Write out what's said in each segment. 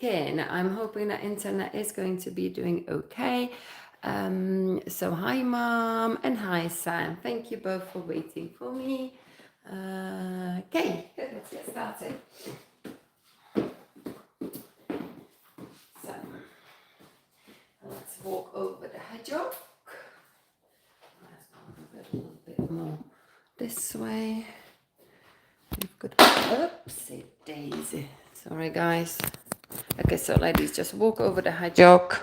again. I'm hoping that internet is going to be doing okay. So hi Mom and hi Sam. Thank you both for waiting for me. Okay, good, let's get started. So let's walk over the hedgehog. Let's move it a little bit more this way. We've got oopsie daisy. Sorry guys. Okay, so ladies, just walk over the hedgehog.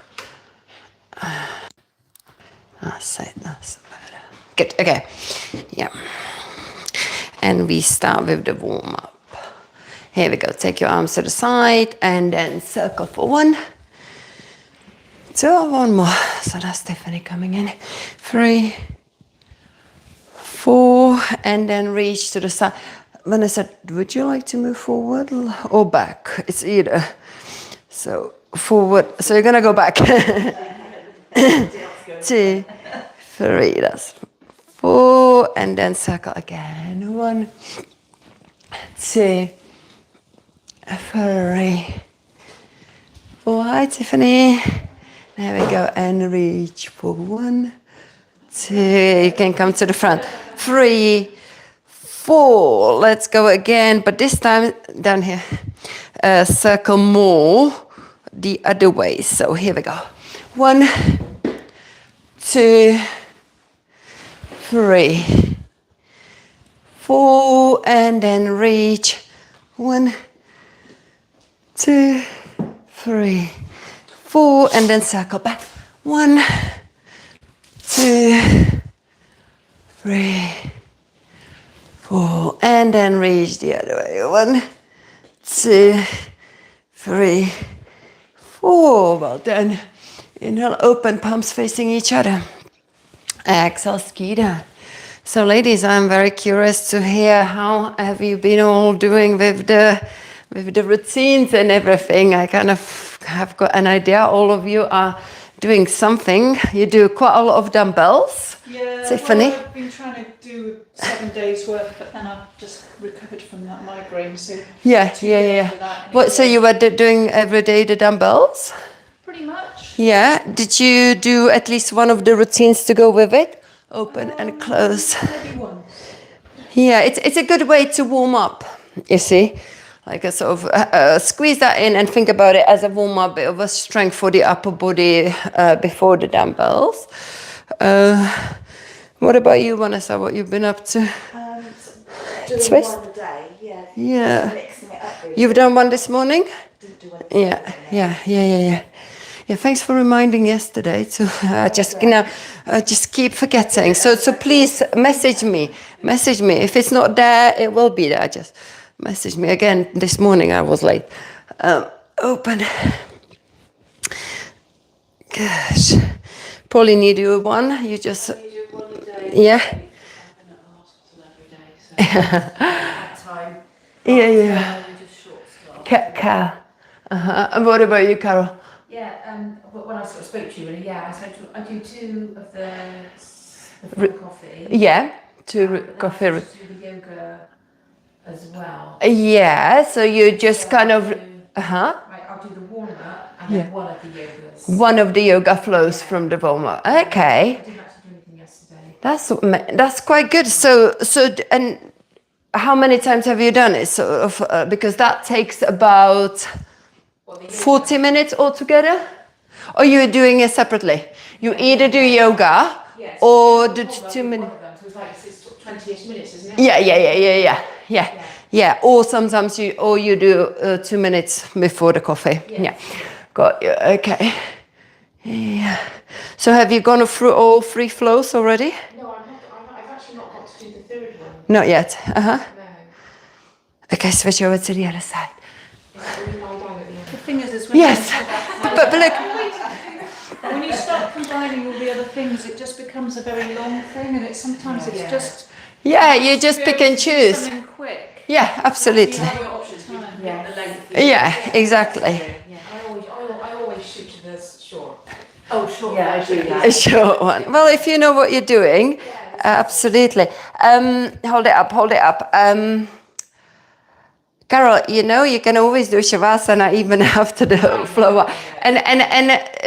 That's it, that's better. Good, okay. Yeah. And we start with the warm up. Here we go. Take your arms to the side and then circle for 1, 2, 1 more. So that's Stephanie coming in. 3, 4, and then reach to the side. Vanessa, would you like to move forward or back? It's either. So forward. So you're gonna go back. 2, 3. That's 4, and then circle again. 1, 2, 3, 4. Hi, Tiffany. There we go, and reach for 1, 2. You can come to the front. 3, 4. Let's go again, but this time down here. Circle more the other way. So here we go. 1, 2, 3, 4, and then reach. 1, 2, 3, 4, and then circle back. 1, 2, 3, 4, and then reach the other way. 1, 2, 3, 4. Well done. Inhale, open, palms facing each other. Exhale, ski down. So ladies, I'm very curious to hear how have you been all doing with the routines and everything. I kind of have got an idea. All of you are doing something. You do quite a lot of dumbbells. Yeah, Tiffany? well, I've been trying to do 7 days worth, but then I've just recovered from that migraine. So Yeah. What? So anyway. you were doing every day the dumbbells? Pretty much. Yeah. Did you do at least one of the routines to go with it? Open and close. Maybe once. Yeah, it's a good way to warm up, you see. Like a sort of squeeze that in and think about it as a warm up, bit of a strength for the upper body before the dumbbells. What about you, Vanessa? What you've been up to? Doing Twist? one a day, yeah. Yeah. Mixing it up really. You've done one this morning? Didn't do anything. Yeah. Yeah, thanks for reminding yesterday to just keep forgetting. So please message me. If it's not there, it will be there. Just message me again. This morning I was late. Open. Gosh. Pauline, you do one. You just. You do one a day. Yeah. I've been at the hospital every day, so that time. Yeah. Just short staff. Cal. And what about you, Carol? Yeah, when I sort of spoke to you, really, I said I do 2 of the full coffee. Yeah, Coffee. I do the yoga as well. Yeah, so you just kind of. Right, I'll do the warm up and then one of the yogas. One of the yoga flows from the warm up. Okay. I didn't actually do anything yesterday. That's quite good. So and how many times have you done it? Sort of because that takes about 40 minutes altogether. Or you're doing it separately? You either do yoga or do 2 minutes. So it's like 20-ish minutes, isn't it? Yeah. Or sometimes you do 2 minutes before the coffee. Yeah. Got you. Okay. Yeah. So have you gone through all 3 flows already? No, I've actually not got to do the 3rd one. Not yet. No. Okay, switch over to the other side. The thing is when Yes. But look. when you start combining all the other things, it just becomes a very long thing, and sometimes it's just. Yeah, you just pick and choose. Something quick. Yeah, absolutely. Yeah, exactly. I always shoot to the short. Oh, short. Yeah, I do that. A short one. Well, if you know what you're doing, absolutely. Hold it up. Carol, you know, you can always do Shavasana even after the flow. And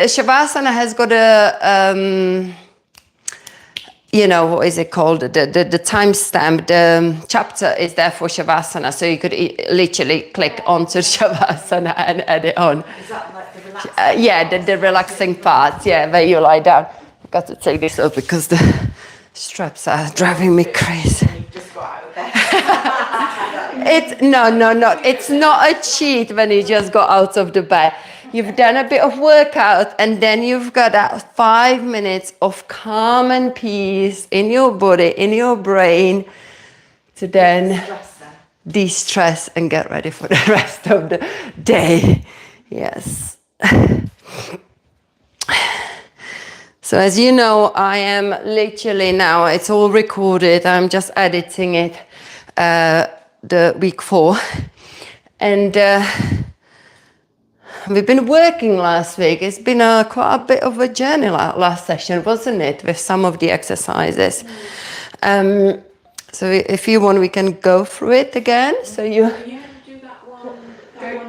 Shavasana has got a, you know, what is it called? The timestamp, the chapter is there for Shavasana. So you could literally click onto Shavasana and add it on. Is that like the relaxing? Yeah, the relaxing part, yeah, where you lie down. I've got to take this off because the straps are driving me crazy. You've just got out of bed. It's not a cheat when you just got out of the bed. You've done a bit of workout and then you've got that 5 minutes of calm and peace in your body, in your brain, to then de-stress and get ready for the rest of the day. Yes. So as you know, I am literally now, it's all recorded. I'm just editing it, the week 4. And we've been working last week. It's been quite a bit of a journey last session, wasn't it? With some of the exercises. So if you want, we can go through it again. So you... Yeah, do that one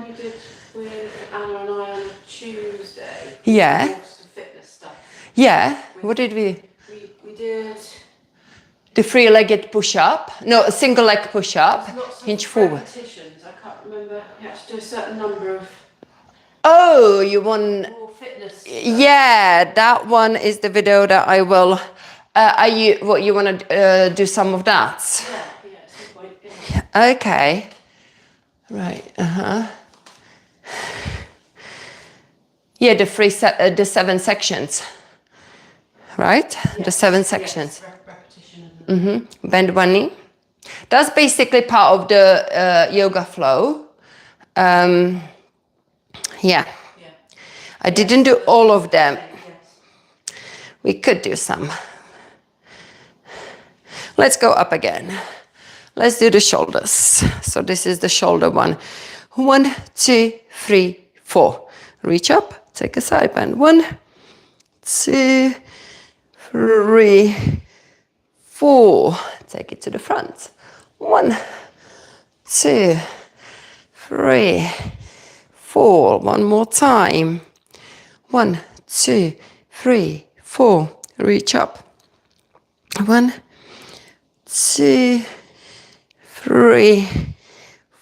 you did with Anna and I on Tuesday. Yeah. The fitness stuff. Yeah. What did we... We did... The 3-legged push-up. No, a single leg push-up. Hinge forward. Repetitions. I can't remember. You have to do a certain number of Oh, you want... more fitness. Yeah, that one is the video that I will... you want to do some of that? Yeah, at some point. Yeah. Okay. Right, Yeah, the 7 sections. Right? Yeah. The 7 sections. Repetition. Bend one knee. That's basically part of the yoga flow. Yeah. I didn't do all of them. Yes. We could do some. Let's go up again. Let's do the shoulders. So this is the shoulder one. 1, 2, 3, 4. Reach up, take a side bend. 1, 2, 3, 4. Take it to the front. 1, 2, 3, 4. One more time. 1, 2, 3, 4. Reach up. 1, 2, 3,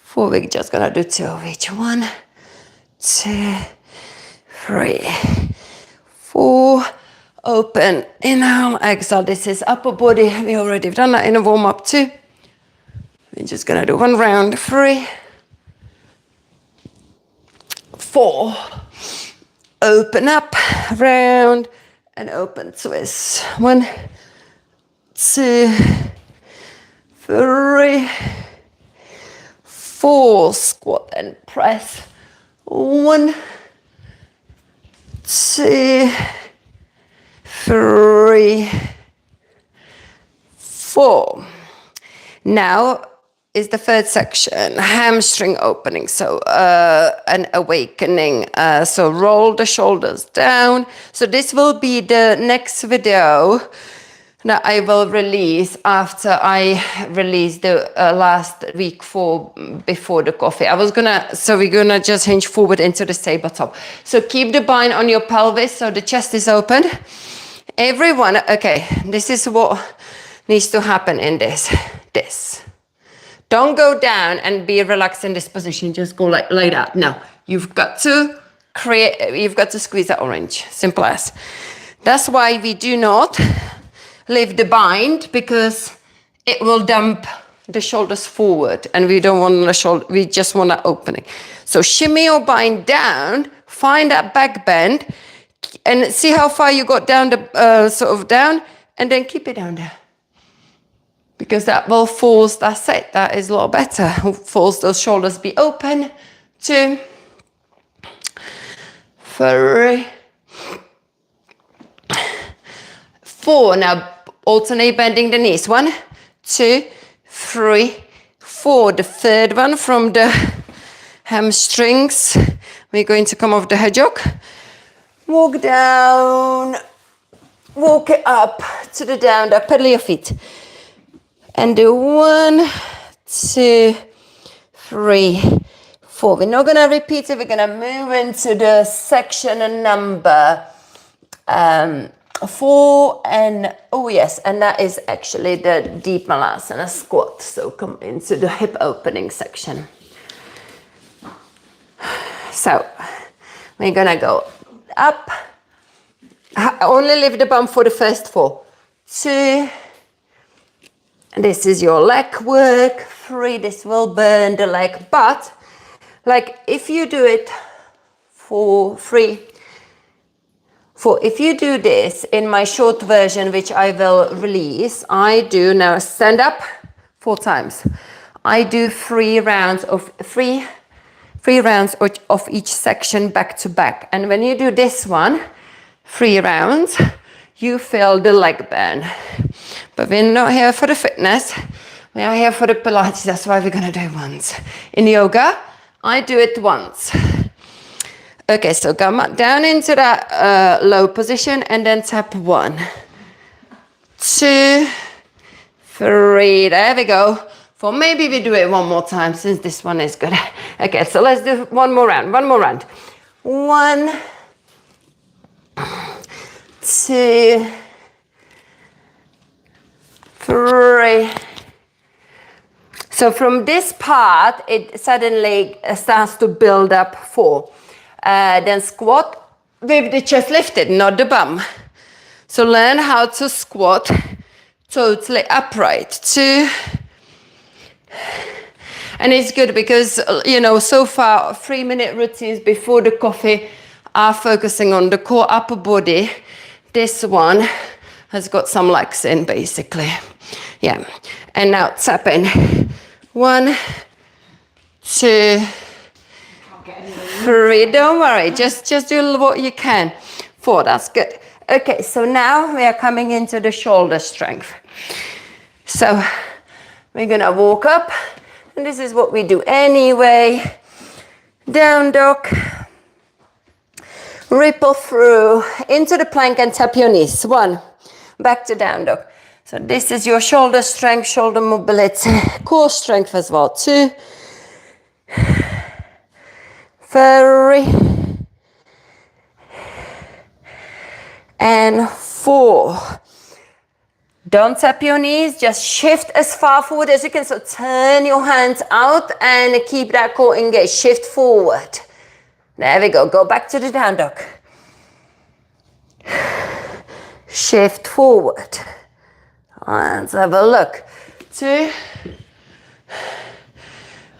4. We're just gonna do 2 of each. 1, 2, 3, 4. Open, inhale, exhale. This is upper body. We already done that in a warm-up too. We're just gonna do 1 round. 3, 4. Open up, round, and open twist. 1, 2, 3, 4. Squat and press. 1, 2, 3, 4. Now is the third section, hamstring opening. So an awakening. So roll the shoulders down. So this will be the next video that I will release after I release the last week 4 before the coffee. So we're gonna just hinge forward into the tabletop. So keep the bind on your pelvis so the chest is open. Everyone, okay, this is what needs to happen in this. Don't go down and be relaxed in this position. Just go like that. No, you've got to squeeze that orange. Simple as. That's why we do not lift the bind, because it will dump the shoulders forward, and we don't want the shoulder. We just want that opening. So shimmy your bind down. Find that back bend, and see how far you got down the down, and then keep it down there. Because that will force, that's it, that is a lot better. Force those shoulders be open. 2, 3, 4. Now alternate bending the knees. 1, 2, 3, 4. The third one from the hamstrings. We're going to come off the hedgehog. Walk down. Walk it up to the down dog. Pedal your feet. And do 1, 2, 3, 4. We're not gonna repeat it. We're gonna move into the section number 4, and oh yes, and that is actually the deep malasana squat. So come into the hip opening section. So we're gonna go up. Only lift the bum for the first 4. 2. This is your leg work. 3. This will burn the leg, but like if you do it for 3, 4. If you do this in my short version, which I will release, I do now stand up 4 times. I do 3 rounds of 3 rounds of each section back to back. And when you do this one, 3 rounds, you feel the leg burn. But we're not here for the fitness. We are here for the Pilates. That's why we're gonna do it once. In yoga, I do it once. Okay, so come down into that low position and then tap 1, 2, 3. There we go. 4. Maybe we do it one more time since this one is good. Okay, so let's do one more round. 1, 2, 3. So from this part, it suddenly starts to build up 4. Then squat with the chest lifted, not the bum. So learn how to squat totally upright. 2. And it's good because, you know, so far 3-minute routines before the coffee are focusing on the core upper body. This one has got some legs in basically. Yeah. And now tap in. 1, 2, 3. Don't worry. Just do what you can. 4. That's good. Okay. So now we are coming into the shoulder strength. So we're gonna walk up, and this is what we do anyway. Down dog. Ripple through into the plank and tap your knees. 1. Back to down dog. So this is your shoulder strength, shoulder mobility, core strength as well. 2, 3, and 4. Don't tap your knees, just shift as far forward as you can. So turn your hands out and keep that core engaged. Shift forward. There we go. Go back to the down dog. Shift forward. Let's have a look. 2,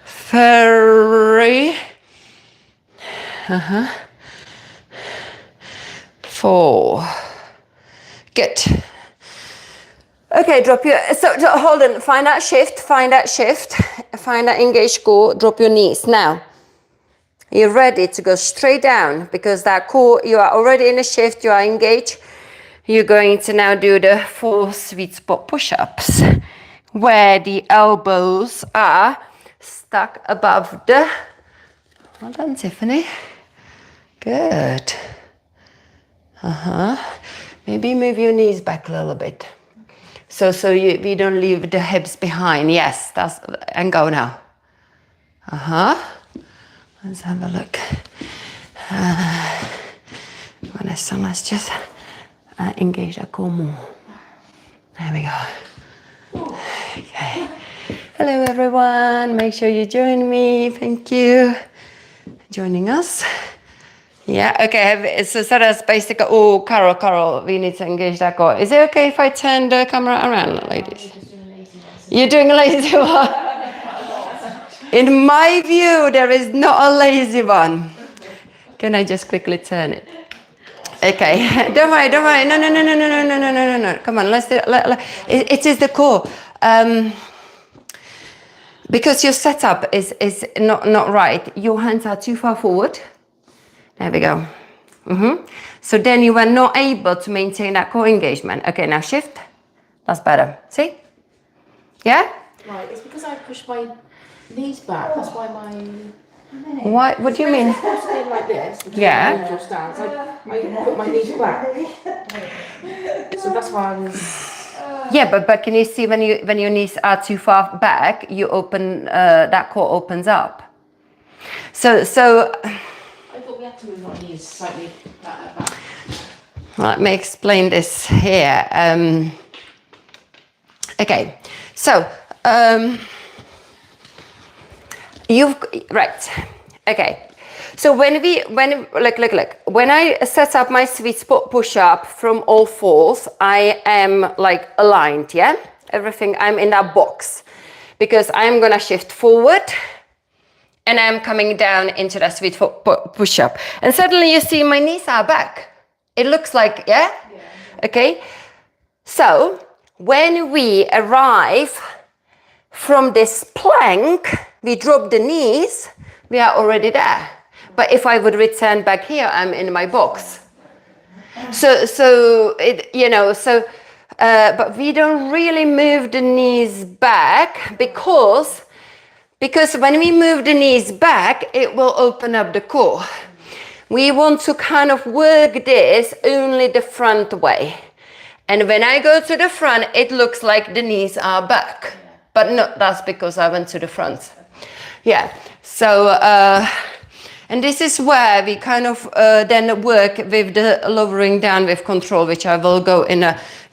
3, 4. Good. Okay, drop your, so hold on, find that shift, find that engaged core, drop your knees. Now, you're ready to go straight down because that core, you are already in a shift, you are engaged. You're going to now do the 4 sweet spot push-ups where the elbows are stuck above the, well done Tiffany, good. Maybe move your knees back a little bit. So we don't leave the hips behind. Yes, that's, and go now. Let's have a look. Vanessa, let's just engage that core more. There we go. Okay. Hello everyone. Make sure you join me. Thank you for joining us. Yeah, okay, so that's basically, oh, Carol, we need to engage that core. Is it okay if I turn the camera around, ladies? You're doing a lazy one? In my view, there is not a lazy one. Can I just quickly turn it? Okay, don't worry, no. Come on, let's do it. It is the core. Because your setup is not right. Your hands are too far forward. There we go. So then you are not able to maintain that core engagement. Okay, now shift. That's better. See? Yeah? Right, it's because I push my knees back. That's why my... What do you mean? If I stay like this, Yeah. I put my knees back. So that's why I was... Yeah, but can you see when your knees are too far back, you open that core opens up. So I thought we had to move our knees slightly back. let me explain this here. Okay, so right. Okay, so when I set up my sweet spot push-up from all fours, I am like aligned, yeah? Everything, I'm in that box because I'm gonna shift forward and I'm coming down into that sweet spot push-up. And suddenly you see my knees are back. It looks like, yeah? Okay, so when we arrive from this plank, we drop the knees, we are already there. But if I would return back here, I'm in my box. But we don't really move the knees back because when we move the knees back, it will open up the core. We want to kind of work this only the front way. And when I go to the front, it looks like the knees are back. But no, that's because I went to the front. Yeah, so, and this is where we kind of then work with the lowering down with control, which I will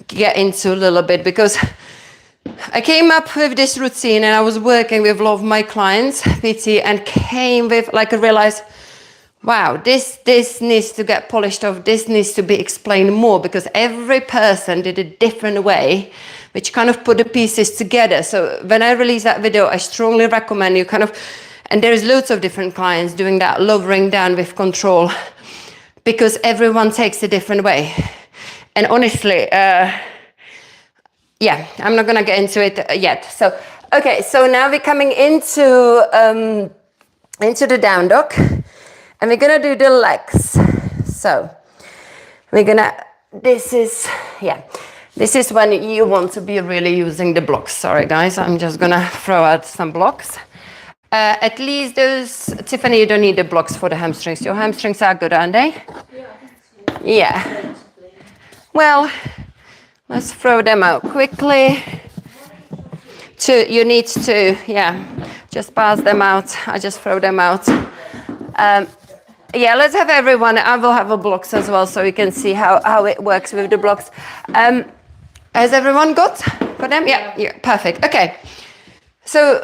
get into a little bit, because I came up with this routine and I was working with a lot of my clients, PT, and came with, like, I realized, wow, this needs to get polished off, this needs to be explained more, because every person did a different way, which kind of put the pieces together. So when I release that video, I strongly recommend you and there's loads of different clients doing that, lowering down with control, because everyone takes a different way. And honestly, yeah, I'm not gonna get into it yet. So, okay, so now we're coming into the down dog, and we're gonna do the legs. So this is when you want to be really using the blocks. Sorry guys, I'm just gonna throw out some blocks. At least those, Tiffany, you don't need the blocks for the hamstrings. Your hamstrings are good, aren't they? Yeah. Well, let's throw them out quickly. You need to, yeah, just pass them out. I just throw them out. Yeah, let's have everyone. I will have a blocks as well, so you can see how it works with the blocks. Has everyone got them? Yeah, perfect. Okay. So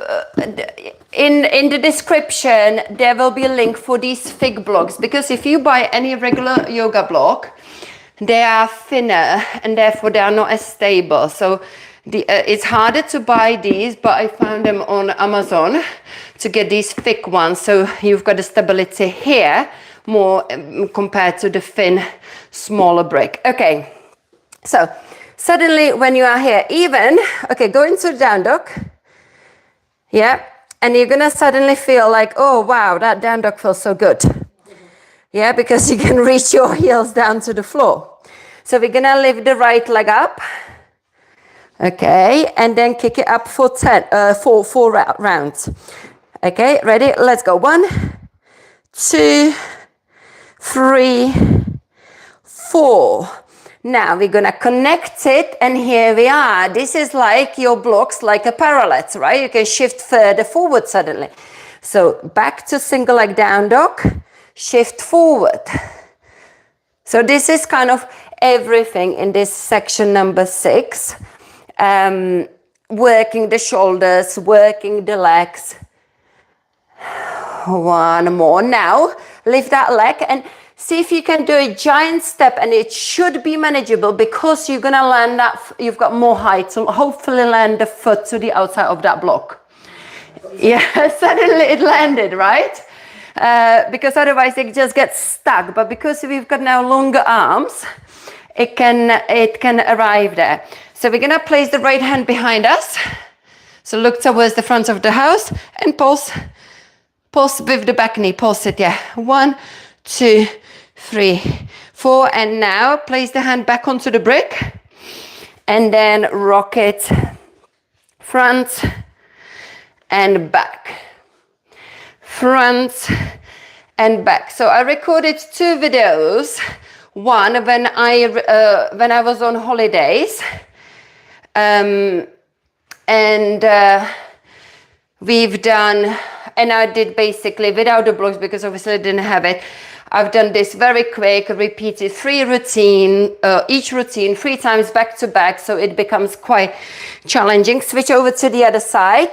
in the description, there will be a link for these fig blocks, because if you buy any regular yoga block, they are thinner and therefore they are not as stable. So it's harder to buy these, but I found them on Amazon to get these thick ones. So you've got the stability here more compared to the thin, smaller brick. Okay, so suddenly when you are here, go into the down dog. Yeah, and you're gonna suddenly feel like, oh wow, that down dog feels so good. Yeah, because you can reach your heels down to the floor. So we're gonna lift the right leg up. Okay, and then kick it up for four rounds. Okay, ready? Let's go. 1, 2, 3, 4. Now we're gonna connect it, and here we are. This is like your blocks, like a parallel, right? You can shift further forward suddenly. So back to single leg down dog, shift forward. So this is kind of everything in this section number 6. Working the shoulders, working the legs. One more. Now lift that leg and see if you can do a giant step, and it should be manageable because you're gonna land that, you've got more height, so hopefully land the foot to the outside of that block. Yeah, suddenly it landed, right? Because otherwise it just gets stuck, but because we've got now longer arms, it can arrive there. So we're gonna place the right hand behind us. So look towards the front of the house and pulse with the back knee, pulse it, yeah. 1, 2, 3, 4, and now place the hand back onto the brick and then rock it front and back, front and back. So I recorded 2 videos. One when I was on holidays, And we've done, and I did basically without the blocks because obviously I didn't have it. I've done this very quick, repeated each routine 3 times back to back, so it becomes quite challenging. Switch over to the other side.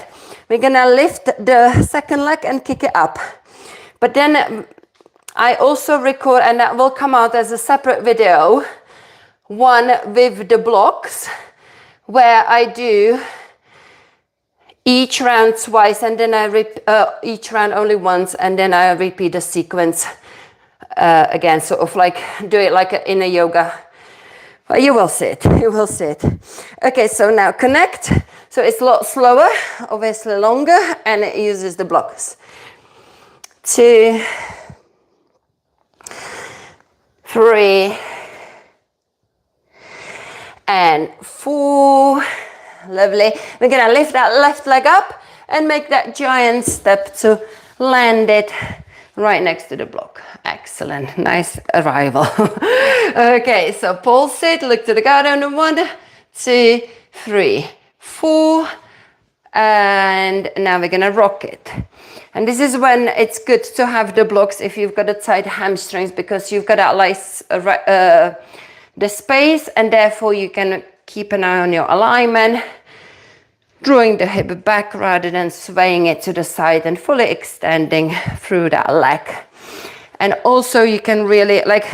We're gonna lift the second leg and kick it up. But then I also record, and that will come out as a separate video, one with the blocks, where I do each round twice, and then I each round only once, and then I repeat the sequence again, sort of like do it like in a yoga. Well, you will see it, you will see it. Okay, so now connect. So it's a lot slower, obviously longer, and it uses the blocks. 2, 3, and 4. Lovely. We're gonna lift that left leg up and make that giant step to land it right next to the block. Excellent. Nice arrival. Okay, so pulse it, look to the guard on 1, 2, 3, 4. And now we're gonna rock it. And this is when it's good to have the blocks if you've got a tight hamstrings, because you've got that the space, and therefore you can keep an eye on your alignment, drawing the hip back rather than swaying it to the side and fully extending through that leg. And also you can really, like,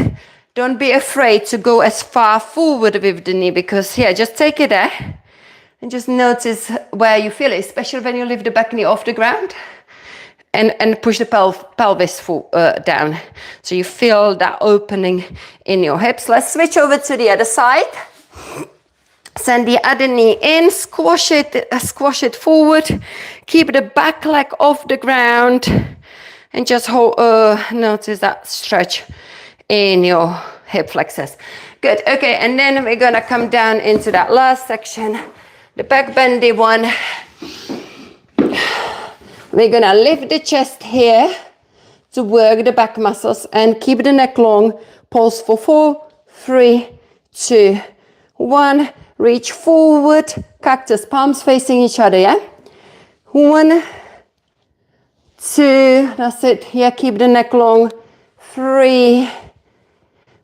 don't be afraid to go as far forward with the knee, because yeah, just take it there and just notice where you feel it, especially when you lift the back knee off the ground and push the pelvis down. So you feel that opening in your hips. Let's switch over to the other side. Send the other knee in, squash it forward. Keep the back leg off the ground and just notice that stretch in your hip flexors. Good, okay, and then we're gonna come down into that last section, the back bendy one. We're gonna lift the chest here to work the back muscles and keep the neck long. Pulse for 4, 3, 2, 1. Reach forward, cactus, palms facing each other, yeah? 1, 2, that's it. Yeah, keep the neck long. 3,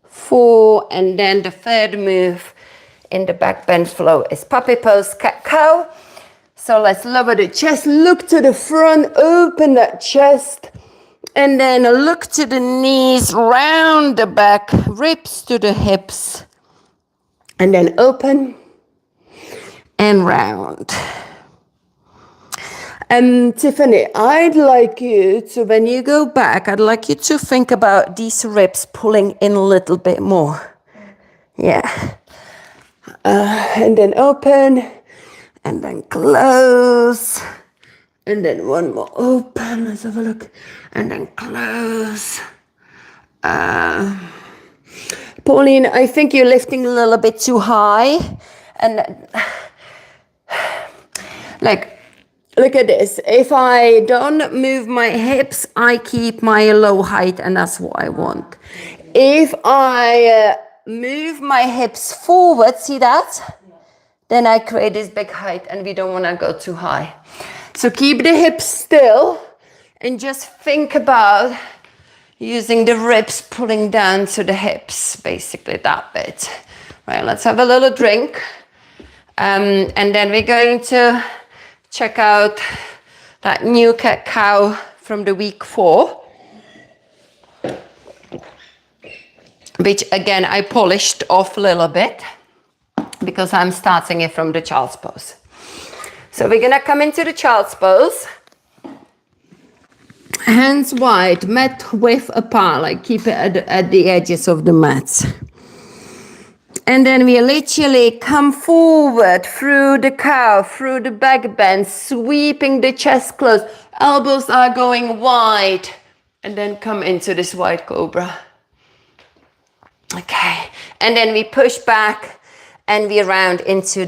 4, and then the third move in the back bend flow is puppy pose, cat cow. So let's lower the chest, look to the front, open that chest, and then look to the knees, round the back, ribs to the hips, and then open and round. And Tiffany, I'd like you to, when you go back, I'd like you to think about these ribs pulling in a little bit more. Yeah. And then open, and then close, and then one more open, let's have a look, and then close. Pauline, I think you're lifting a little bit too high, and like, look at this. If I don't move my hips, I keep my low height, and that's what I want. If I move my hips forward, see that? Then I create this big height, and we don't want to go too high. So keep the hips still and just think about using the ribs pulling down to the hips, basically that bit. Right, let's have a little drink. And then we're going to check out that new cat cow from the week 4, which again I polished off a little bit because I'm starting it from the child's pose. So we're gonna come into the child's pose. Hands wide, mat width apart, like keep it at the edges of the mat. And then we literally come forward through the cow, through the back bend, sweeping the chest close. Elbows are going wide. And then come into this wide cobra. Okay. And then we push back and we round into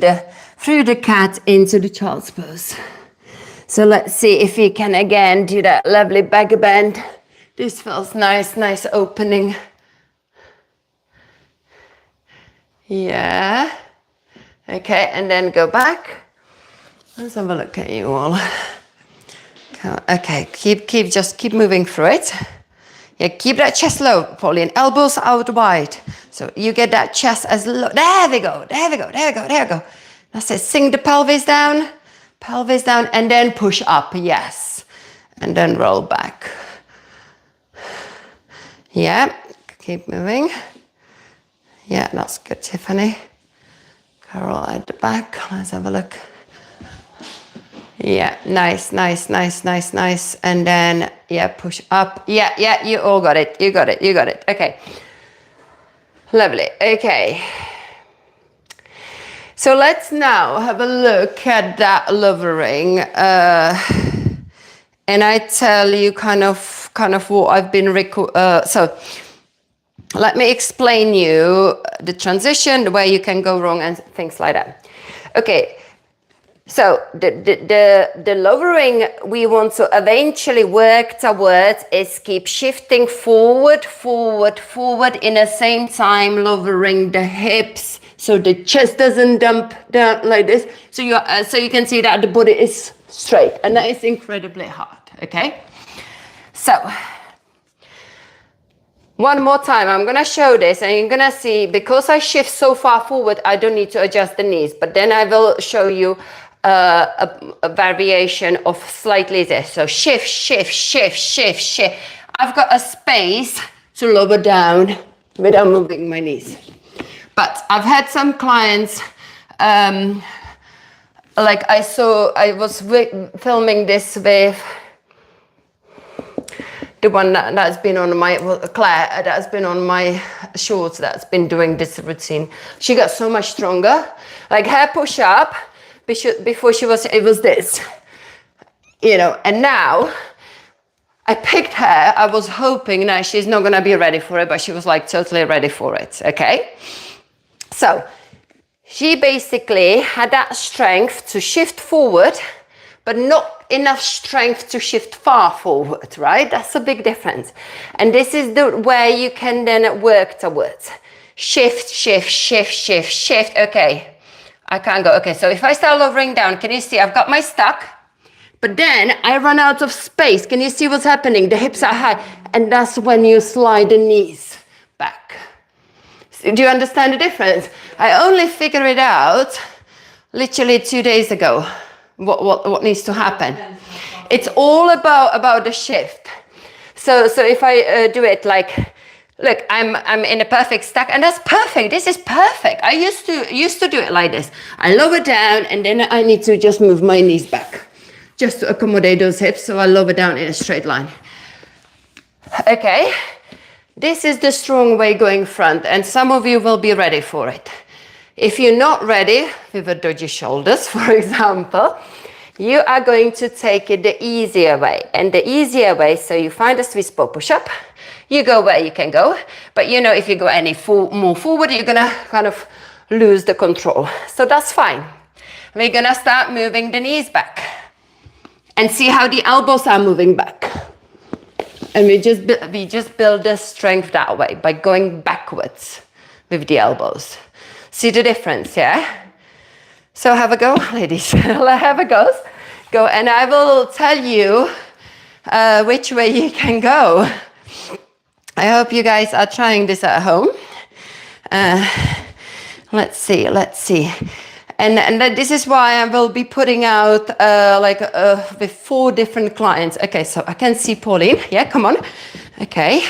through the cat into the child's pose. So let's see if we can again do that lovely back bend. This feels nice, nice opening. Yeah. Okay, and then go back. Let's have a look at you all. Okay, just keep moving through it. Yeah, keep that chest low, Pauline. Elbows out wide. So you get that chest as low. There we go, there we go, there we go, there we go. That's it. Sink the pelvis down, and then push up, yes. And then roll back. Yeah, keep moving. Yeah, that's good, Tiffany. Carol at the back, let's have a look. Yeah, nice. And then, yeah, push up. Yeah, you all got it. You got it. Okay. Lovely. Okay. So let's now have a look at that lowering. And I tell you kind of what I've been, so let me explain you the transition, where you can go wrong and things like that. Okay. So the lowering we want to eventually work towards is keep shifting forward in the same time, lowering the hips so the chest doesn't dump down like this. So you can see that the body is straight, and that is incredibly hard. Okay. So one more time, I'm gonna show this, and you're gonna see, because I shift so far forward, I don't need to adjust the knees, but then I will show you a variation of slightly this. So shift. I've got a space to lower down without moving my knees. But I've had some clients, like I was filming this with the one that's been on my, Claire, that's been on my shorts, that's been doing this routine. She got so much stronger. Like her push up, before it was this, and now I picked her. I was hoping now she's not gonna be ready for it, but she was like totally ready for it. Okay. So she basically had that strength to shift forward, but not enough strength to shift far forward, right? That's a big difference. And this is where you can then work towards. Shift. Okay. I can't go. Okay, so if I start lowering down, can you see I've got my stuck, but then I run out of space. Can you see what's happening? The hips are high, and that's when you slide the knees back. Do you understand the difference? I only figured it out literally 2 days ago, what needs to happen. It's all about the shift. So if I do it like, look, I'm in a perfect stack, and that's perfect. This is perfect. I used to do it like this. I lower down, and then I need to just move my knees back just to accommodate those hips. So I lower down in a straight line. Okay, this is the strong way going front, and some of you will be ready for it. If you're not ready with a dodgy shoulders, for example, you are going to take it the easier way. And the easier way, so you find a sweet spot push up. You go where you can go, but if you go any more forward, you're gonna kind of lose the control. So that's fine. We're gonna start moving the knees back and see how the elbows are moving back. And we just build the strength that way by going backwards with the elbows. See the difference, yeah? So have a go, ladies. Have a go, and I will tell you which way you can go. I hope you guys are trying this at home. Let's see. And this is why I will be putting out with 4 different clients. Okay, so I can see Pauline. Yeah, come on. Okay.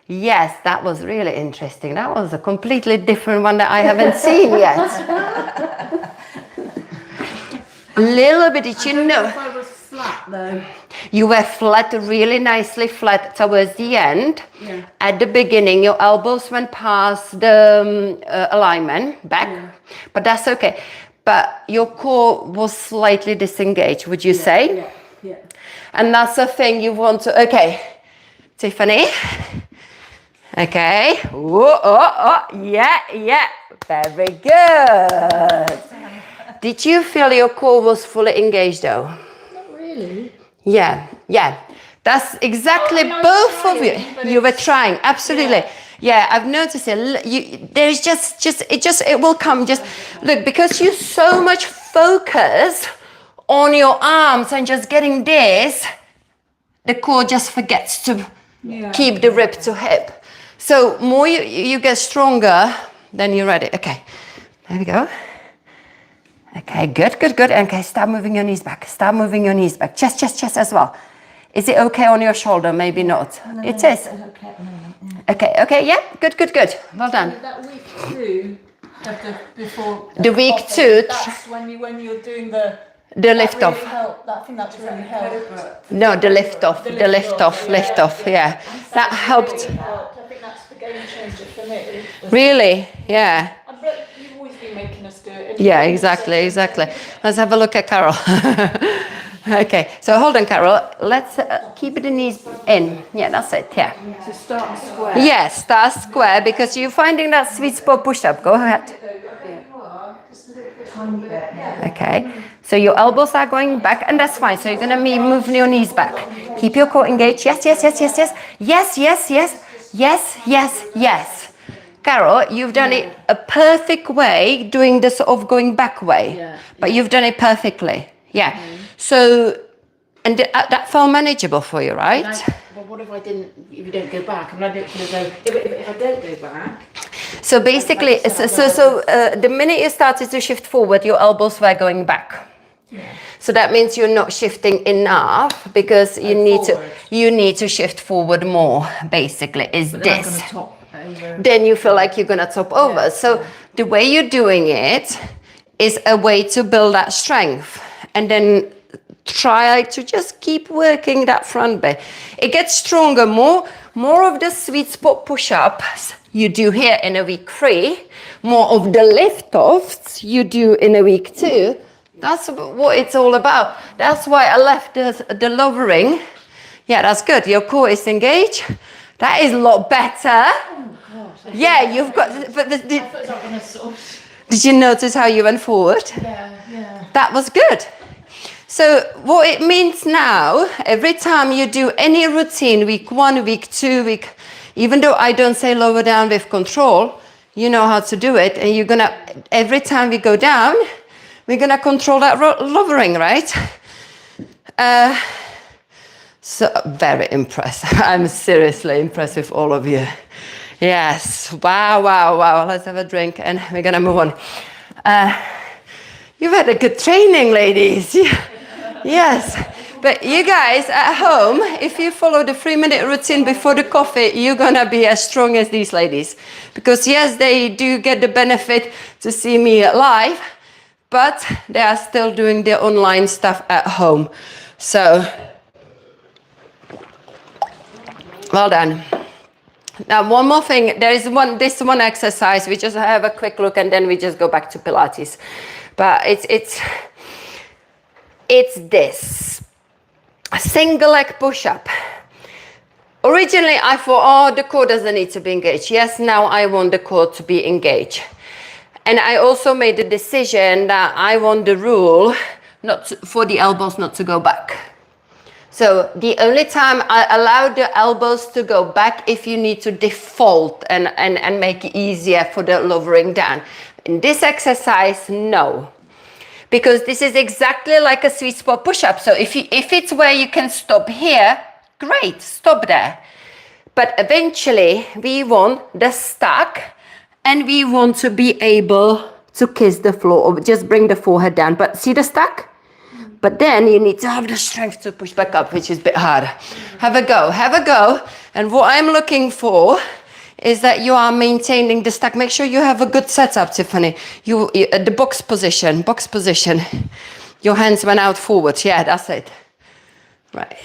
Yes, that was really interesting. That was a completely different one that I haven't seen yet. A little bit, did you know? If I was flat though. You were flat, really nicely flat towards the end. Yeah. At the beginning, your elbows went past the alignment back, but that's okay. But your core was slightly disengaged, would you say? Yeah. And that's the thing you want to, okay. Tiffany. Okay. Yeah. Very good. Did you feel your core was fully engaged though? Not really. Yeah. That's exactly I was both of trying, you. but You were it's- trying, absolutely. Yeah, I've noticed it. There's it will come. Just look, because you so much focus on your arms and just getting this, the core just forgets to keep the rib to hip. So more you get stronger, then you're ready. Okay, there we go. Okay, good. Okay, start moving your knees back. Start moving your knees back. Chest as well. Is it okay on your shoulder? Maybe not. It is. It's okay at the moment. Yeah. Okay, yeah, good. Well done. That week 2 of before The week 2, that's when you're doing the lift that off. really helped. I think that's really helped. No, the lift off. The lift off. Yeah, that helped. I think that's the game changer for me. Really, yeah. But you've always been making us do it. Yeah, exactly. Let's have a look at Carol. Okay, so hold on, Carol. Let's keep the knees in. Yeah, that's it. Yeah. So start square. Yes, start square because you're finding that sweet spot push-up. Go ahead. Tiny bit. Okay, so your elbows are going back, and that's fine. So you're gonna move your knees back. Keep your core engaged. Yes. Carol, you've done it a perfect way, doing the sort of going back way, but you've done it perfectly. Yeah. So, and that felt manageable for you, right? Well, what if you don't go back? I'm not going to go, if I don't go back. So basically, the minute you started to shift forward, your elbows were going back. Yeah. So that means you're not shifting enough because you need to shift forward more. Basically, is this. Then you feel like you're gonna top over. So the way you're doing it is a way to build that strength, and then try to just keep working that front bit. It gets stronger. More of the sweet spot push-ups you do here in a week 3. More of the lift-offs you do in a week 2. That's what it's all about. That's why I left the lowering. Yeah, that's good. Your core is engaged. That is a lot better. Yeah, you've got. Did you notice how you went forward? Yeah. That was good. So what it means now, every time you do any routine, week 1, week 2, even though I don't say lower down with control, you know how to do it, and you're gonna, every time we go down, we're gonna control that lowering, right? So very impressed. I'm seriously impressed with all of you. Yes, wow. Let's have a drink and we're gonna move on. You've had a good training, ladies. Yes, but you guys at home, if you follow the 3-minute routine before the coffee, you're gonna be as strong as these ladies. Because yes, they do get the benefit to see me live, but they are still doing their online stuff at home. So, well done. Now, one more thing. There is this one exercise. We just have a quick look and then we just go back to Pilates. But it's this. A single leg push-up. Originally, I thought, the core doesn't need to be engaged. Yes, now I want the core to be engaged. And I also made the decision that I want the rule for the elbows not to go back. So the only time I allow the elbows to go back if you need to default and make it easier for the lowering down. In this exercise, no. Because this is exactly like a sweet spot push-up. So if it's where you can stop here, great, stop there. But eventually we want the stack and we want to be able to kiss the floor or just bring the forehead down. But see the stack? But then you need to have the strength to push back up, which is a bit harder. Have a go. And what I'm looking for is that you are maintaining the stack. Make sure you have a good setup, Tiffany. The box position. Your hands went out forward. Yeah, that's it. Right.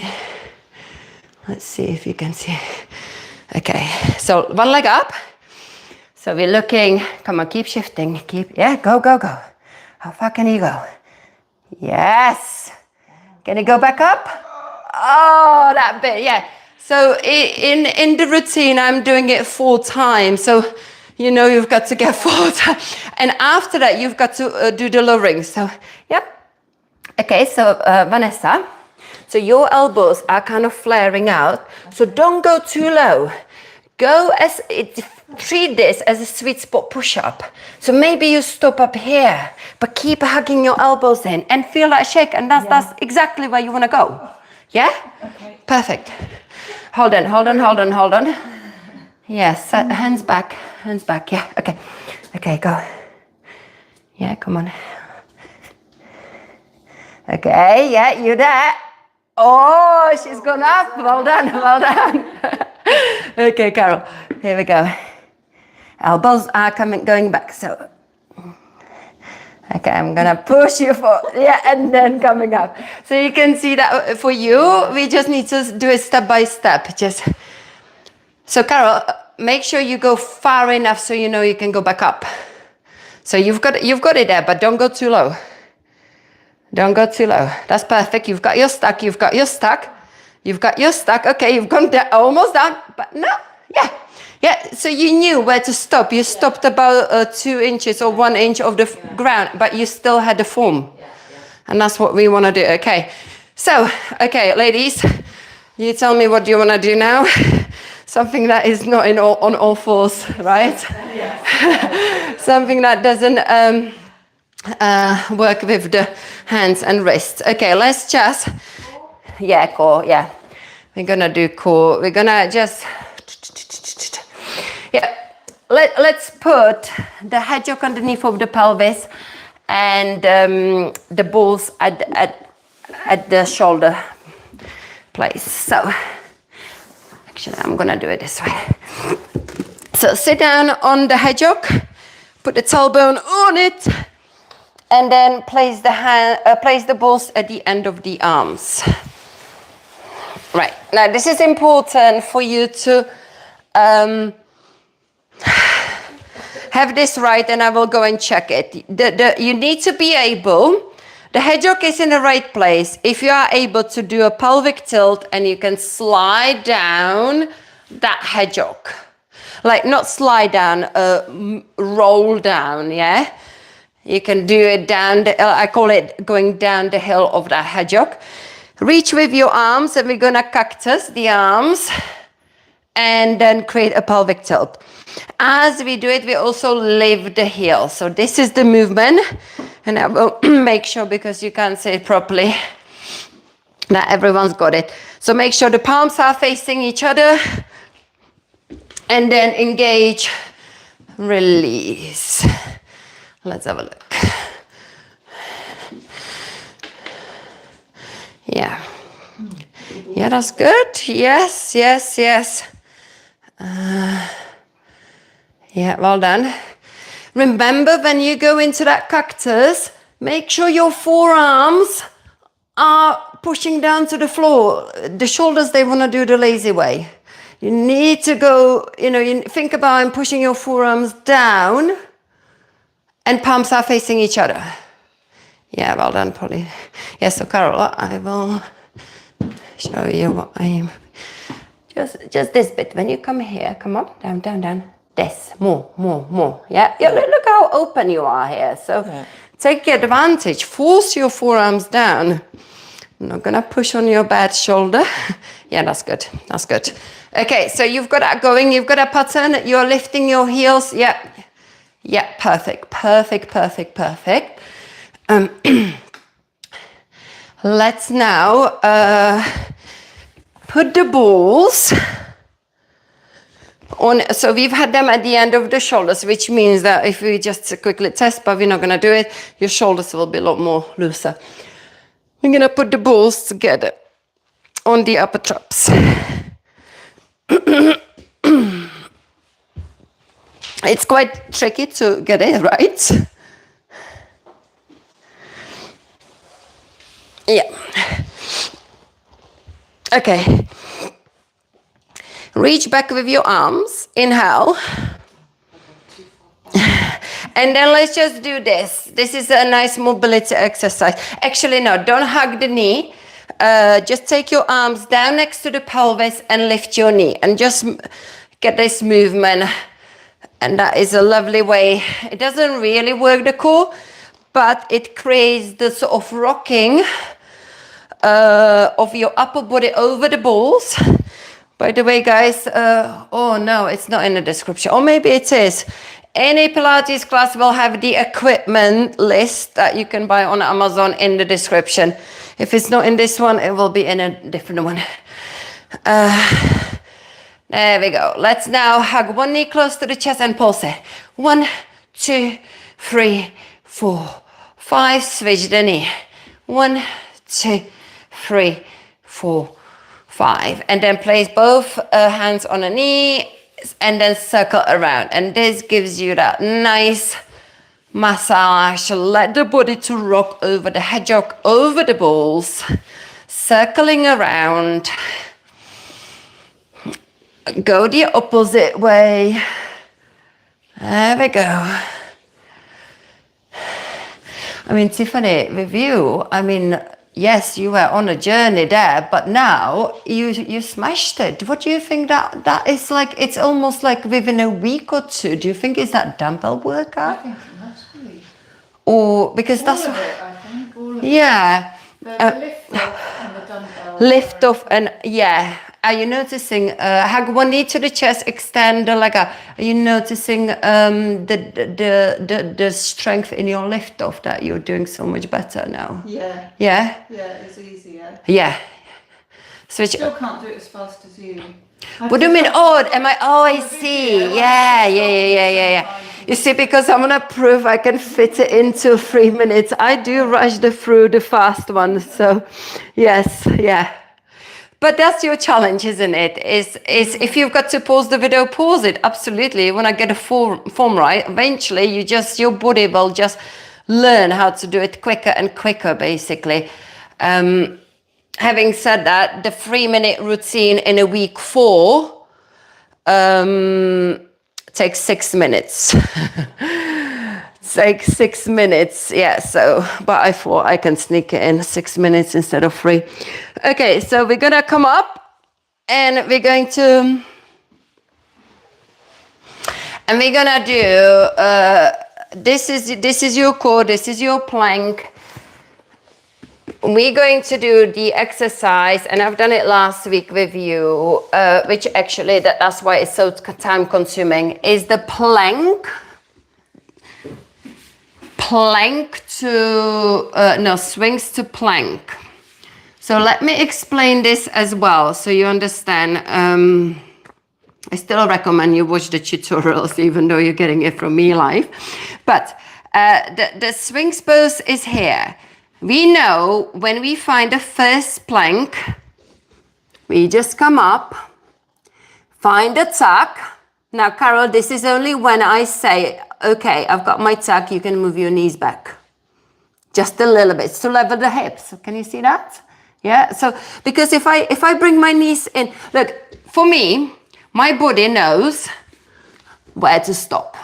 Let's see if you can see. Okay, so one leg up. So we're looking, come on, keep shifting. Go. How far can you go? Yes. Can you go back up? Oh, that bit, yeah. So in the routine, I'm doing it 4 times. So, you've got to get 4 times. And after that, you've got to do the lowering. So, yeah. Okay, so Vanessa, So your elbows are kind of flaring out. So don't go too low. Treat this as a sweet spot push-up. So maybe you stop up here, but keep hugging your elbows in and feel that shake. And that's exactly where you want to go. Yeah? Okay. Perfect. Hold on. Yes, hands back. Yeah, okay. Okay, go. Yeah, come on. Okay, yeah, you there. Oh, she's gone up. Well done. Okay, Carol, here we go. Elbows are going back, so. Okay, I'm gonna push you and then coming up. So you can see that for you, we just need to do it step by step. So Carol, make sure you go far enough so you know you can go back up. So you've got it there, but don't go too low. Don't go too low. That's perfect. You've got your stuck. Okay, you've gone down, almost down, but no, yeah. So you knew where to stop. You stopped about 2 inches or 1 inch of the ground, but you still had the form. And that's what we want to do. Okay. So, okay, ladies, you tell me what you want to do now. Something that is not on all fours, right? Something that doesn't work with the hands and wrists. Okay, let's just, core, yeah. We're gonna do core. We're gonna just, let's put the head yoke underneath of the pelvis and the balls at the shoulder place. So, actually, I'm gonna do it this way. So sit down on the head yoke, put the tailbone on it, and then place the balls at the end of the arms. Right, now this is important for you to have this right, and I will go and check it. You need to be able, the head yoke is in the right place. If you are able to do a pelvic tilt and you can slide down that head yoke. Like not slide down, roll down, yeah? You can do it down, I call it going down the hill of that head yoke. Reach with your arms, and we're gonna cactus the arms and then create a pelvic tilt. As we do it, we also lift the heel. So this is the movement, and I will make sure, because you can't say it properly, that everyone's got it. So make sure the palms are facing each other, and then engage, release. Let's have a look. Yeah, that's good. Yes. Yeah, well done. Remember, when you go into that cactus, make sure your forearms are pushing down to the floor. The shoulders, they want to do the lazy way. You need to go, you think about pushing your forearms down, and palms are facing each other. Yeah, well done, Polly. Yes, so Carol, I will show you what I am. Just this bit. When you come here, come on, down. This, more. Yeah, look how open you are here. So take advantage. Force your forearms down. I'm not gonna push on your bad shoulder. Yeah, that's good. Okay, so you've got that going. You've got a pattern. You're lifting your heels. Yeah, perfect. Let's now put the balls on. So we've had them at the end of the shoulders, which means that if we just quickly test, but we're not going to do it, your shoulders will be a lot more looser. We're going to put the balls together on the upper traps. It's quite tricky to get it right. Yeah. Okay. Reach back with your arms. Inhale. And then let's just do this. This is a nice mobility exercise. Actually, no, don't hug the knee. Just take your arms down next to the pelvis and lift your knee. And just get this movement. And that is a lovely way. It doesn't really work the core, but it creates the sort of rocking of your upper body over the balls. By the way, guys, oh no, it's not in the description. Or maybe it is. Any Pilates class will have the equipment list that you can buy on Amazon in the description. If it's not in this one, it will be in a different one. There we go. Let's now hug one knee close to the chest and pulse it. 1, 2, 3, 4, 5. Switch the knee. 1, 2, 3, 4, 5. And then place both hands on the knee and then circle around. And this gives you that nice massage. Let the body to rock over the hedgehog, over the balls, circling around. Go the opposite way. There we go. I mean, Tiffany, with you, I mean, yes, you were on a journey there, but now you smashed it. What do you think that is like? It's almost like within a week or two. Do you think is that dumbbell workout? I think it must be. Or because All that's of it, I think. All of it. yeah. The lift off and the dumbbell. Lift off and yeah. Are you noticing? Hug one knee to the chest, extend the leg out. Are you noticing the strength in your lift off that you're doing so much better now? Yeah. Yeah. Yeah, it's easier. Yeah. Switch. Still can't do it as fast as you. What do you mean? Oh, am I? Oh, I see. Yeah. You see, because I'm gonna prove I can fit it into 3 minutes. I do rush through the fast one. So, yes, yeah. But that's your challenge, isn't it? Is if you've got to pause the video, pause it. Absolutely. When I get a form right, eventually your body will just learn how to do it quicker and quicker, basically. Having said that, the 3-minute routine in a week 4 takes 6 minutes. Takes 6 minutes, yeah. So, but I thought I can sneak it in 6 minutes instead of 3. Okay, so we're gonna come up, and we're going to, and we're gonna do. This is your core. This is your plank. We're going to do the exercise, and I've done it last week with you, which actually that's why it's so time consuming. Is the plank. Plank to, swings to plank. So let me explain this as well so you understand. I still recommend you watch the tutorials even though you're getting it from me live. But the swings pose is here. We know when we find the first plank, we just come up, find a tuck. Now, Carol, this is only when I say, okay, I've got my tuck, you can move your knees back. Just a little bit, to level the hips. Can you see that? Yeah, so, because if I bring my knees in, look, for me, my body knows where to stop.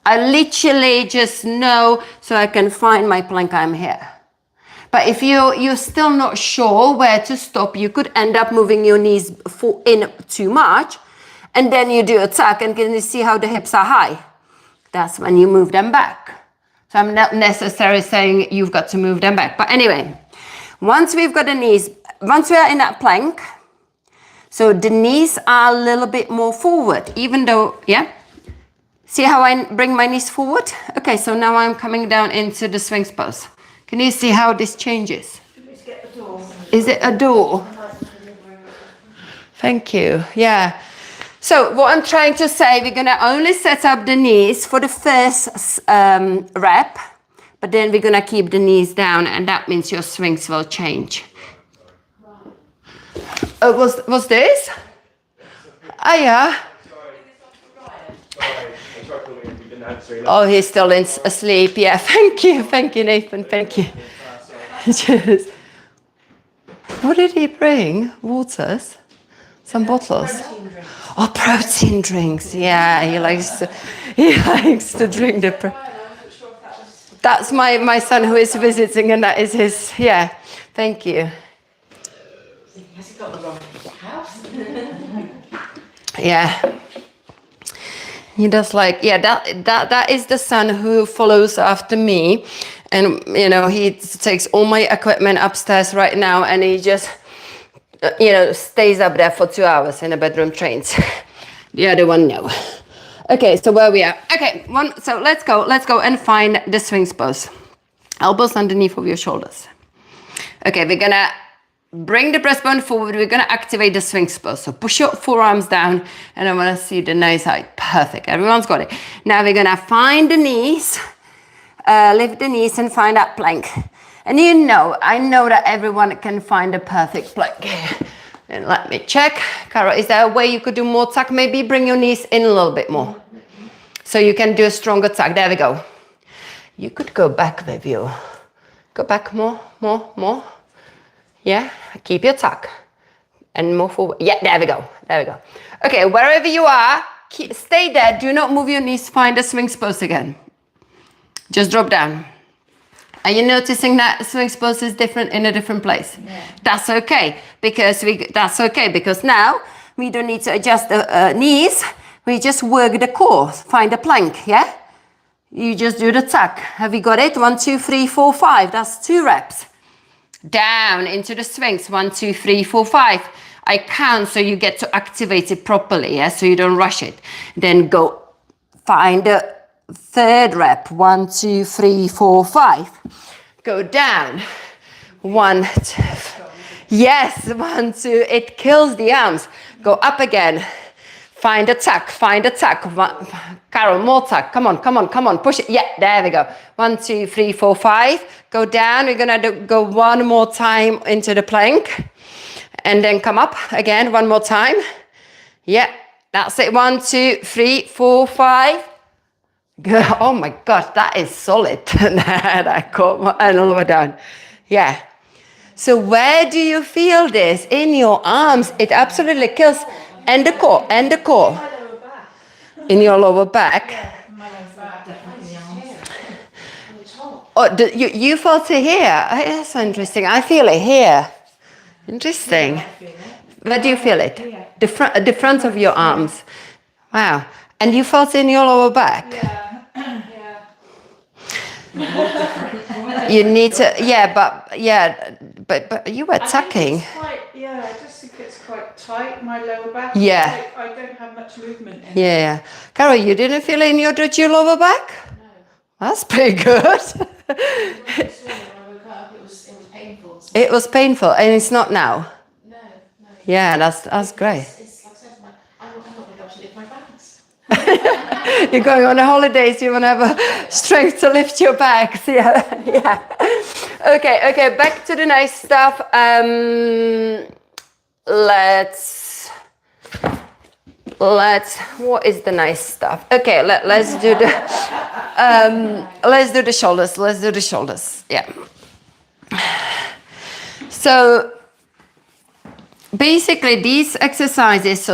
I literally just know, so I can find my plank, I'm here. But if you're still not sure where to stop, you could end up moving your knees in too much, and then you do a tuck, and can you see how the hips are high? That's when you move them back. So I'm not necessarily saying you've got to move them back. But anyway, once we've got the knees, once we are in that plank, so the knees are a little bit more forward, even though, yeah? See how I bring my knees forward? Okay, so now I'm coming down into the swings pose. Can you see how this changes? Is it a door? Thank you, yeah. So what I'm trying to say, we're gonna only set up the knees for the first rep, but then we're gonna keep the knees down, and that means your swings will change. Was this? Oh yeah. Oh, he's still asleep. Yeah, thank you, Nathan. Thank you. Cheers. What did he bring? Waters? Some bottles? Oh, protein drinks. Yeah, he likes to drink the. That's my son who is visiting, and that is his. Yeah, thank you. Has he got the wrong house? Yeah. He does like, yeah, that is the son who follows after me. And, you know, he takes all my equipment upstairs right now and he just, you know, stays up there for 2 hours in the bedroom, trains. The other one, no. Okay, so where we are. Okay, so let's go and find the swings pose. Elbows underneath of your shoulders. Okay, we're gonna bring the breastbone forward. We're gonna activate the swings pose. So push your forearms down and I wanna see the nice height. Perfect, everyone's got it. Now we're gonna find the knees, lift the knees and find that plank. And you know, I know that everyone can find a perfect plank. And let me check. Cara, is there a way you could do more tuck? Maybe bring your knees in a little bit more. So you can do a stronger tuck. There we go. You could go back with you. Go back more. Yeah, keep your tuck. And move forward. Yeah, there we go. Okay, wherever you are, stay there. Do not move your knees. Find the swings pose again. Just drop down. Are you noticing that swings pose is different in a different place? Yeah. That's okay because now we don't need to adjust the knees. We just work the core. Find a plank, yeah? You just do the tuck. Have you got it? 1, 2, 3, 4, 5. That's 2 reps. Down into the swings. 1, 2, 3, 4, 5. I count so you get to activate it properly, yeah? So you don't rush it. Then go find the 3rd rep. 1, 2, 3, 4, 5. Go down. 1, 2. Yes, 1, 2. It kills the arms. Go up again. Find a tuck. Carol, more tuck. Come on. Push it. Yeah, there we go. 1, 2, 3, 4, 5. Go down. We're gonna go one more time into the plank. And then come up again, one more time. Yeah, that's it. 1, 2, 3, 4, 5. Good. Oh my God, that is solid. That caught and lower down. Yeah. So where do you feel this? In your arms. It absolutely kills. And the core. In your lower back. My lower back, definitely on Oh, you felt it here? That's interesting. I feel it here. Interesting. Where do you feel it? The front of your arms. Wow. And you felt it in your lower back? Yeah. You need to, but you were tucking. I just think it's quite tight, my lower back. Yeah. I don't have much movement in it. Yeah. Carol, you didn't feel it in your lower back? No. That's pretty good. When I woke up, it was painful. So It was painful and it's not now. no. Yeah, that's great. It's like I said, I'm not going to be able to lift my balance. You're going on a holidays, you want to have a strength to lift your backs. Yeah. Okay, back to the nice stuff. Let's what is the nice stuff? Okay, let's do the shoulders. Yeah. So basically these exercises,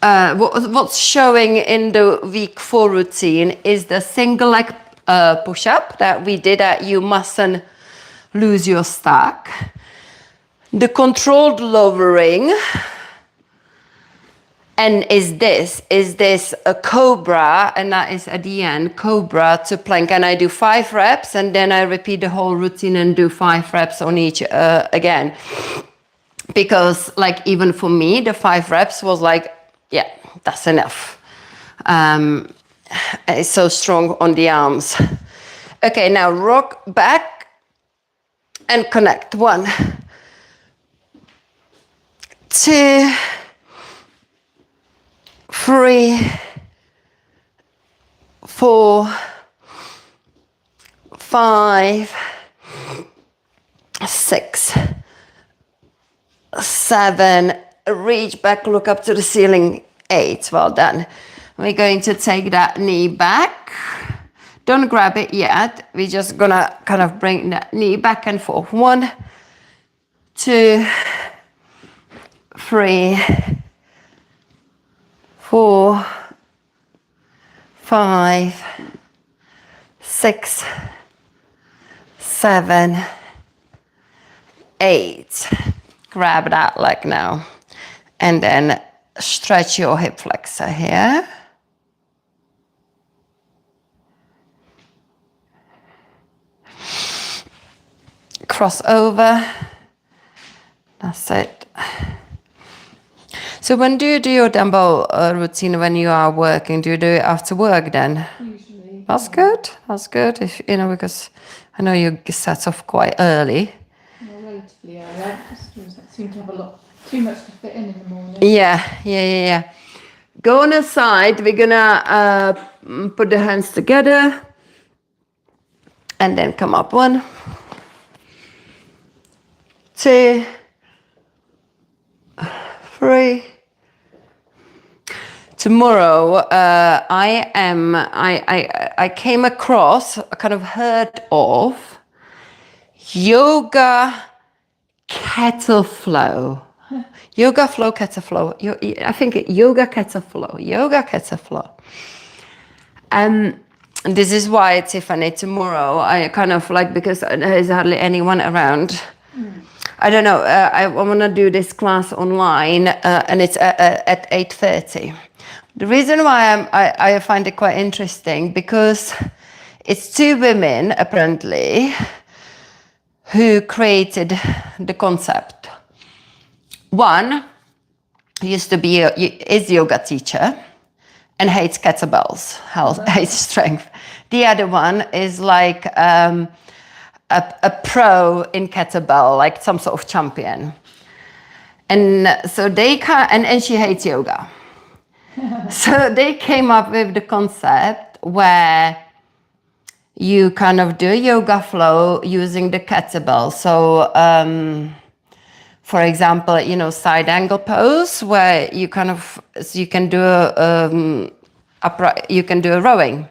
what's showing in the week 4 routine is the single leg push-up that we did at You Mustn't Lose Your Stack. The controlled lowering, and is this a cobra, and that is at the end, cobra to plank, and I do 5 reps and then I repeat the whole routine and do 5 reps on each again. Because like even for me, the 5 reps was like, yeah, that's enough. It's so strong on the arms. Okay, now rock back and connect. 1, 2, 3, 4, 5, 6, 7, reach back, look up to the ceiling, 8. Well done. We're going to take that knee back. Don't grab it yet. We're just gonna kind of bring that knee back and forth. 1, 2, 3, 4, 5, 6, 7, 8. Grab that leg now. And then stretch your hip flexor here. cross over. That's it. So when do you do your dumbbell routine when you are working? Do you do it after work then? Usually. That's good. That's good. If you know, because I know you set off quite early. Well, relatively early. I just seem to have a lot too much to fit in the morning. Yeah. Go on the side. We're gonna put the hands together and then come up. 1, 2, 3. Tomorrow, I came across, kind of heard of yoga kettle flow. Yoga flow, kettle flow. I think yoga kettle flow. And this is why, Tiffany, tomorrow I kind of like, because there's hardly anyone around. I don't know. I want to do this class online, and it's at 8:30. The reason why I find it quite interesting, because it's 2 women apparently who created the concept. One used to be is yoga teacher and hates kettlebells, hates strength. The other one is like a pro in kettlebell, like some sort of champion. And so they and she hates yoga. So they came up with the concept where you kind of do yoga flow using the kettlebell. So, for example, you know, side angle pose where you kind of, so you can do you can do a rowing.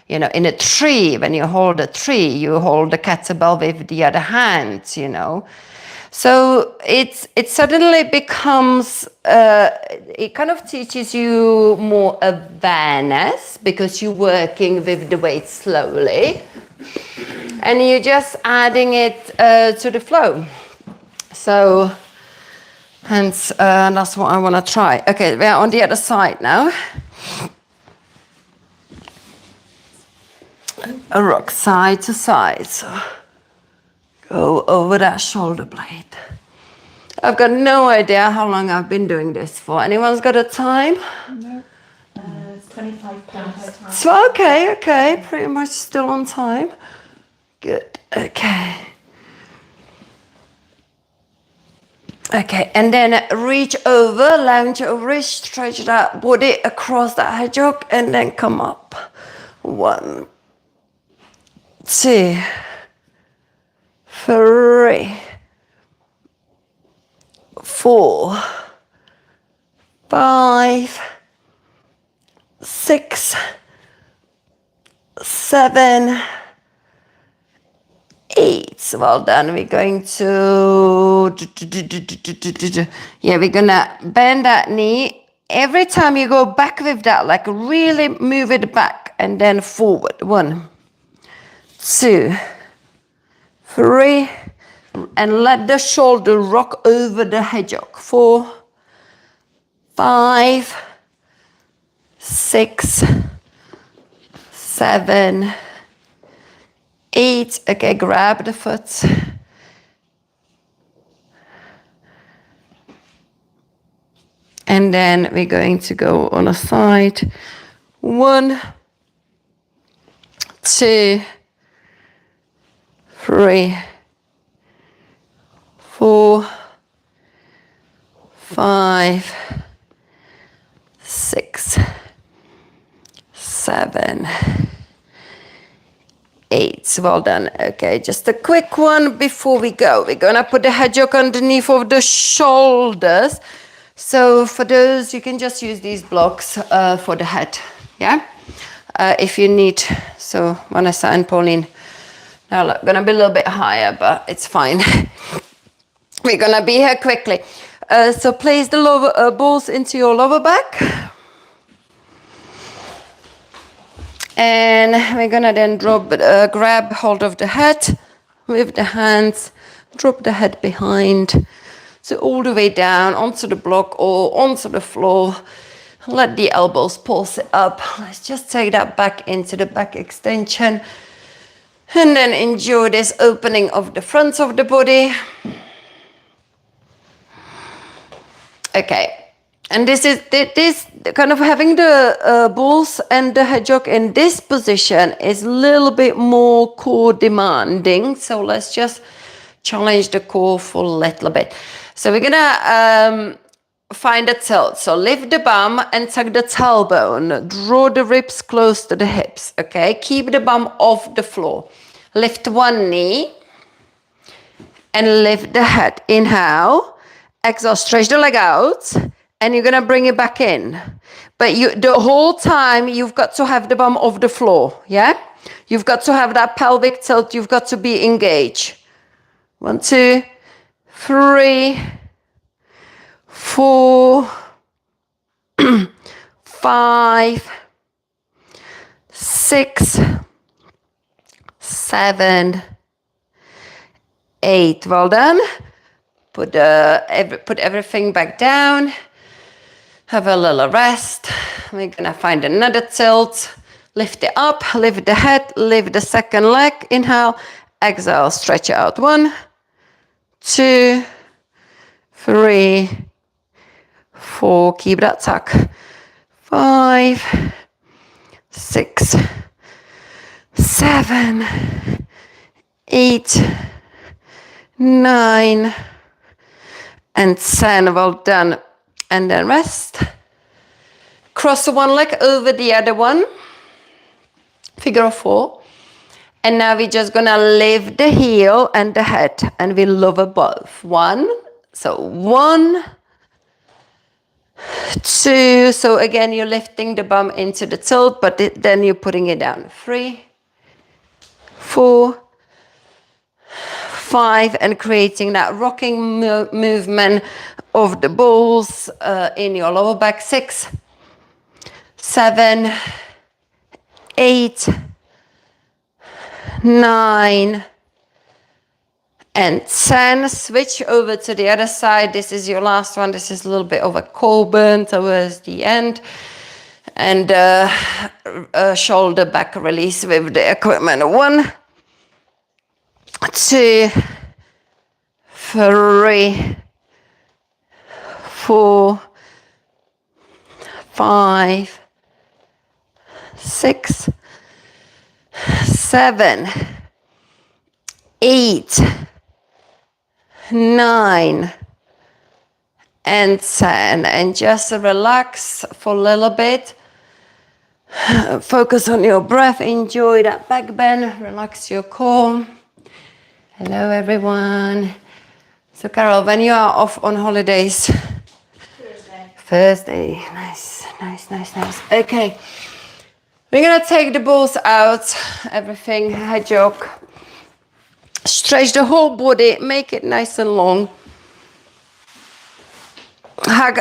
You know, in a tree, when you hold a tree, you hold the kettlebell with the other hand, you know. So it suddenly becomes, it kind of teaches you more awareness because you're working with the weight slowly. And you're just adding it to the flow. So, hence, that's what I want to try. Okay, we're on the other side now. A rock side to side, so go over that shoulder blade. I've got no idea how long I've been doing this for. Anyone's got a time? No. It's £25 So okay, pretty much still on time. Good, okay. Okay, and then reach over, lounge over, stretch that body across that hedgehog, and then come up. 1, 2, 3, 4, 5, 6, 7, 8. Well done. We're going to, we're gonna bend that knee. Every time you go back with that, like really move it back and then forward. 1, 2, 3, and let the shoulder rock over the hedgehog. 4, 5, 6, 7, 8. Okay, grab the foot. And then we're going to go on a side. 1, 2, 3, 4, 5, 6, 7, 8. Well done. Okay, just a quick one before we go. We're gonna put the hedgehog underneath of the shoulders. So for those, you can just use these blocks for the head. Yeah, if you need. So Vanessa and Pauline, now gonna be a little bit higher, but it's fine. We're gonna be here quickly. So place the lower balls into your lower back. And we're gonna then grab hold of the head with the hands, drop the head behind. So all the way down onto the block or onto the floor. Let the elbows pulse it up. Let's just take that back into the back extension. And then enjoy this opening of the front of the body. Okay. And this kind of having the bulls and the hedgehog in this position is a little bit more core demanding. So let's just challenge the core for a little bit. So we're gonna find a tilt. So lift the bum and tuck the tailbone. Draw the ribs close to the hips. Okay, keep the bum off the floor. Lift one knee and lift the head. Inhale. Exhale, stretch the leg out, and you're gonna bring it back in. But the whole time you've got to have the bum off the floor, yeah? You've got to have that pelvic tilt, you've got to be engaged. 1, 2, 3, 4, 5, 6, 7, 8. Well done. Put everything back down. Have a little rest. We're gonna find another tilt. Lift it up, lift the head, lift the second leg. Inhale, exhale, stretch out. 1, 2, 3, 4. Keep that tuck. 5, 6, 7, 8, 9, and 10. Well done. And then rest. Cross one leg over the other one. Figure of 4. And now we're just gonna lift the heel and the head, and we lower both. 1. So 1, 2. So again, you're lifting the bum into the tilt, but then you're putting it down. 3, 4, 5, and creating that rocking movement of the balls in your lower back. 6, 7, 8, 9, and 10. Switch over to the other side. This is your last one. This is a little bit of a core burn towards the end. And shoulder back release with the equipment. 1, 2, 3, 4, 5, 6, 7, 8, 9, and 10. And just relax for a little bit. Focus on your breath. Enjoy that back bend. Relax your core. Hello, everyone. So, Carol, when you are off on holidays? Thursday. Nice, nice, nice, nice. Okay. We're going to take the balls out. Everything, hedgehog. Stretch the whole body. Make it nice and long. Hug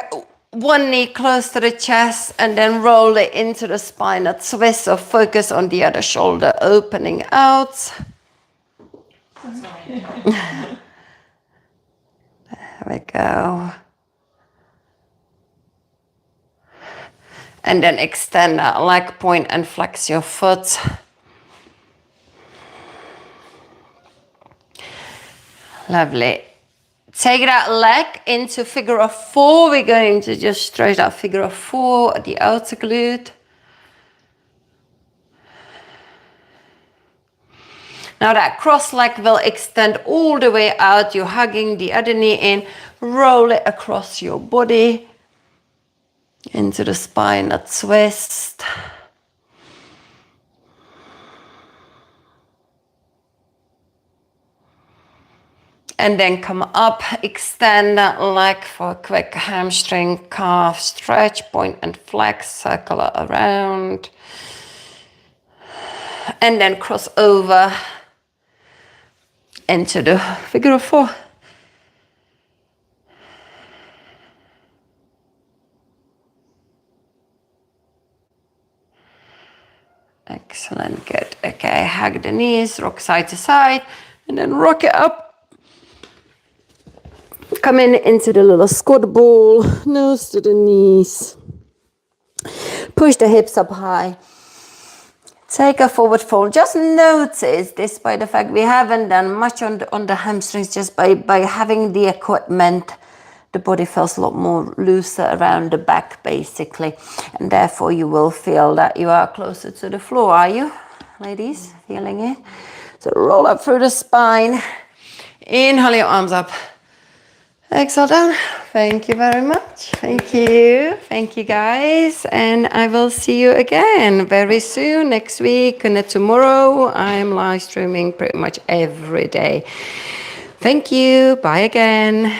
one knee close to the chest and then roll it into the spine. A twist, so focus on the other shoulder. Opening out. There we go. And then extend that leg point and flex your foot. Lovely. Take that leg into figure of 4. We're going to just stretch that figure of 4 at the outer glute. Now that cross leg will extend all the way out. You're hugging the other knee in. Roll it across your body. Into the spine, a twist. And then come up, extend that leg for a quick hamstring, calf stretch, point and flex, circle it around. And then cross over into the figure of 4. Excellent, good. Okay, hug the knees, rock side to side, and then rock it up. Come into the little squat ball, nose to the knees. Push the hips up high. Take a forward fold. Just notice, despite the fact we haven't done much on the hamstrings, just by having the equipment, the body feels a lot more looser around the back, basically. And therefore you will feel that you are closer to the floor, are you, ladies? Feeling it? So roll up through the spine. Inhale your arms up. Exhale down. Thank you very much. Thank you. Thank you, guys. And I will see you again very soon, next week and tomorrow. I am live streaming pretty much every day. Thank you. Bye again.